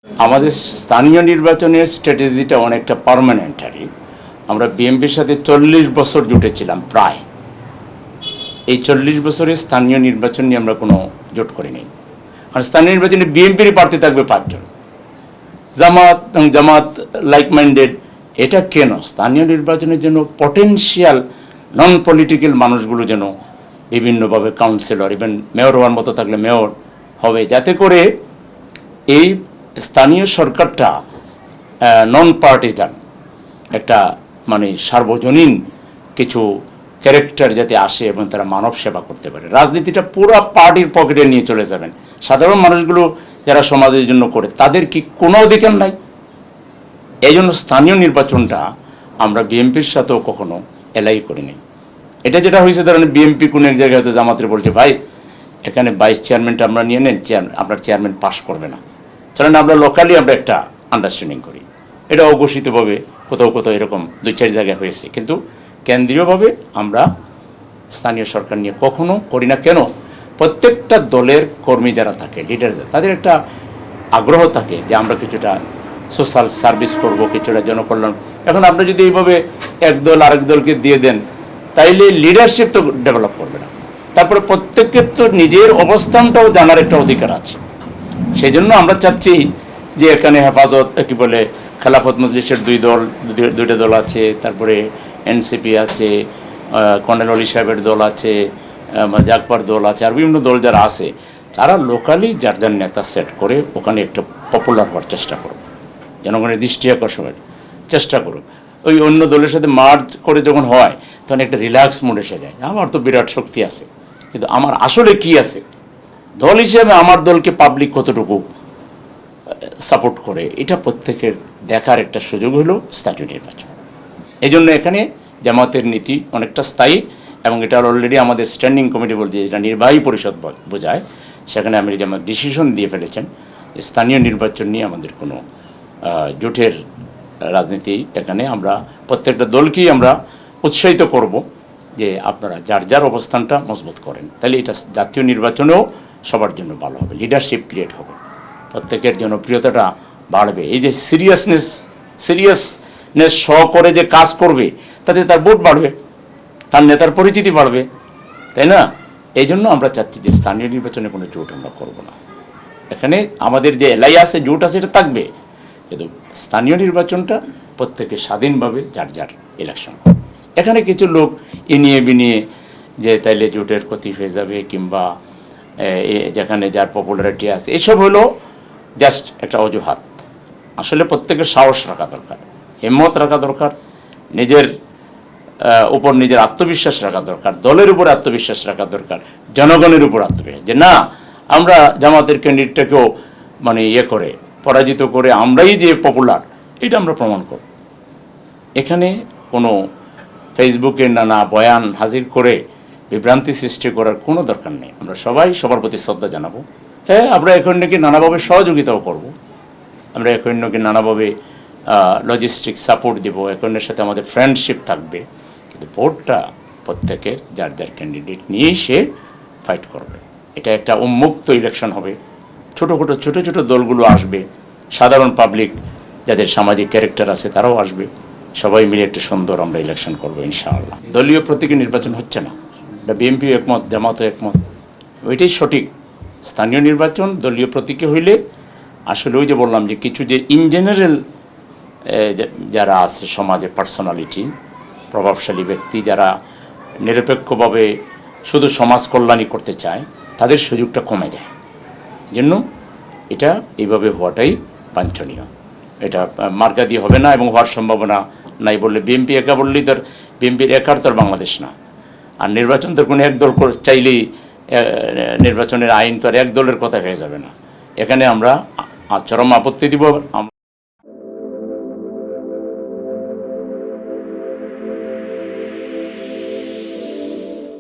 আমাদের স্থানীয় নির্বাচনের স্ট্র্যাটেজিটা অনেকটা পার্মানেন্টারি। আমরা বিএনপির সাথে 40 বছর জুটেছিলাম প্রায়। এই 40 বছরে স্থানীয় নির্বাচন নিয়ে আমরা কোনো জোট করিনি। আর স্থানীয় নির্বাচনে বিএনপির প্রার্থী থাকবে 5 জন, জামাত লাইক মাইন্ডেড। এটা কেন? স্থানীয় নির্বাচনের জন্য পটেনশিয়াল নন পলিটিক্যাল মানুষগুলো যেন বিভিন্নভাবে কাউন্সিলর, ইভেন মেয়র হওয়ার মতো থাকলে মেয়র হবে, যাতে করে এই স্থানীয় সরকারটা নন পার্টিজান একটা মানে সার্বজনীন কিছু ক্যারেক্টার যাতে আসে এবং তারা মানব সেবা করতে পারে। রাজনীতিটা পুরো পার্টির পকেটে নিয়ে চলে যাবেন। সাধারণ মানুষগুলো যারা সমাজের জন্য করে তাদের কি কোনো অধিকার নাই? এই জন্য স্থানীয় নির্বাচনটা আমরা বিএনপির সাথেও কখনো এলাই করিনি। এটা যেটা হয়েছে, ধরেন বিএনপি কোনো এক জায়গায় হয়তো জামাতের বলছে, ভাই এখানে ভাইস চেয়ারম্যানটা আমরা নিয়ে নেন, আপনার চেয়ারম্যান পাস করবে না, চলেন আমরা লোকালি আমরা একটা আন্ডারস্ট্যান্ডিং করি। এটা অঘোষিতভাবে কোথাও কোথাও এরকম 2-4 জায়গায় হয়েছে, কিন্তু কেন্দ্রীয়ভাবে আমরা স্থানীয় সরকার নিয়ে কখনো করি না। কেন? প্রত্যেকটা দলের কর্মী যারা থাকে, লিডার, তাদের একটা আগ্রহ থাকে যে আমরা কিছুটা সোশ্যাল সার্ভিস করব, কিছুটা জনকল্যাণ। এখন আপনি যদি এইভাবে এক দল আরেক দলকে দিয়ে দেন, তাইলে লিডারশিপ তো ডেভেলপ করবে না। তারপরে প্রত্যেকের তো নিজের অবস্থানটাও জানার একটা অধিকার আছে। সেই জন্য আমরা চাচ্ছি যে এখানে হেফাজত কি বলে খেলাফত মজলিসের দুইটা দল আছে, তারপরে এনসিপি আছে, কর্নেল অলি সাহেবের দল আছে, জাগপার দল আছে, আর বিভিন্ন দল যারা আছে, তারা লোকালি যার যার নেতা সেট করে ওখানে একটা পপুলার হওয়ার চেষ্টা করুক, জনগণের দৃষ্টি আকর্ষণের চেষ্টা করুক। ওই অন্য দলের সাথে মার্জ করে যখন হয় তখন একটা রিল্যাক্স মোড এসে যায়। আমার তো বিরাট শক্তি আছে, কিন্তু আমার আসলে কি আছে? দল হিসেবে আমার দলকে পাবলিক কতটুকু সাপোর্ট করে, এটা প্রত্যেকের দেখার একটা সুযোগ হলো স্থানীয় নির্বাচন। এই জন্য এখানে জামাতের নীতি অনেকটা স্থায়ী, এবং এটা অলরেডি আমাদের স্ট্যান্ডিং কমিটি বলছে, যেটা নির্বাহী পরিষদ বোঝায়, সেখানে আমি যেমন ডিসিশন দিয়ে ফেলেছেন স্থানীয় নির্বাচন নিয়ে আমাদের কোনো জোটের রাজনীতি। এখানে আমরা প্রত্যেকটা দলকেই আমরা উৎসাহিত করব যে আপনারা যার যার অবস্থানটা মজবুত করেন, তাহলে এটা জাতীয় নির্বাচনেও সবার জন্য ভালো হবে, লিডারশিপ ক্রিয়েট হবে, প্রত্যেকের জনপ্রিয়তাটা বাড়বে। এই যে সিরিয়াসনেস সহ করে যে কাজ করবে, তাতে তার ভোট বাড়বে, তার নেতার পরিচিতি বাড়বে, তাই না? এই জন্য আমরা চাচ্ছি যে স্থানীয় নির্বাচনে কোনো জোট আমরা করব না। এখানে আমাদের যে এলআই আছে, জোট আছে, এটা থাকবে, কিন্তু স্থানীয় নির্বাচনটা প্রত্যেকে স্বাধীনভাবে যার যার ইলেকশন করবে। এখানে কিছু লোক ইনিয়ে বিনিয়ে যে তাইলে জোটের ক্ষতি হয়ে যাবে, কিংবা যেখানে যার পপুলারিটি আছে, এসব হলো জাস্ট একটা অজুহাত। আসলে প্রত্যেকের সাহস রাখা দরকার, হিম্মত রাখা দরকার, নিজের উপর নিজের আত্মবিশ্বাস রাখা দরকার, দলের উপর আত্মবিশ্বাস রাখা দরকার, জনগণের উপর আত্মবিশ্বাস, যে না আমরা জামাতের ক্যান্ডিডেটটাকেও মানে করে পরাজিত করে আমরাই যে পপুলার, এটা আমরা প্রমাণ করব। এখানে কোনো ফেসবুকে নানা বয়ান হাজির করে বিভ্রান্তি সৃষ্টি করার কোনো দরকার নেই। আমরা সবাই সবার প্রতি শ্রদ্ধা জানাবো। হ্যাঁ, আমরা এখনকে নানাভাবে সহযোগিতাও করব, আমরা এখনকে নানাভাবে লজিস্টিক সাপোর্ট দেবো, এখনের সাথে আমাদের ফ্রেন্ডশিপ থাকবে, কিন্তু ভোটটা প্রত্যেকের যার যার ক্যান্ডিডেট নিয়েই সে ফাইট করবে। এটা একটা উন্মুক্ত ইলেকশন হবে, ছোটো ছোটো দলগুলো আসবে, সাধারণ পাবলিক যাদের সামাজিক ক্যারেক্টার আছে তারাও আসবে, সবাই মিলে একটা সুন্দর আমরা ইলেকশন করবো ইনশাআল্লাহ। দলীয় প্রতীকে নির্বাচন হচ্ছে না, এটা বিএনপিও একমত, জামাতও একমত, ওইটাই সঠিক। স্থানীয় নির্বাচন দলীয় প্রতীকে হইলে আসলে ওই যে বললাম যে কিছু যে ইন জেনারেল যারা আছে সমাজে, পার্সোনালিটি, প্রভাবশালী ব্যক্তি যারা নিরপেক্ষভাবে শুধু সমাজ কল্যাণই করতে চায়, তাদের সুযোগটা কমে যায়। জন্য এটা এইভাবে হওয়াটাই বাঞ্ছনীয়। এটা মার্কা দিয়ে হবে না, এবং হওয়ার সম্ভাবনা নাই। বললে বিএনপি একা বললেই তার বিএনপির একার তো বাংলাদেশ না। আর নির্বাচন তো কোনো এক দল চাইলেই নির্বাচনের আইন তো আর এক দলের কথা হয়ে যাবে না। এখানে আমরা চরম আপত্তি দিব।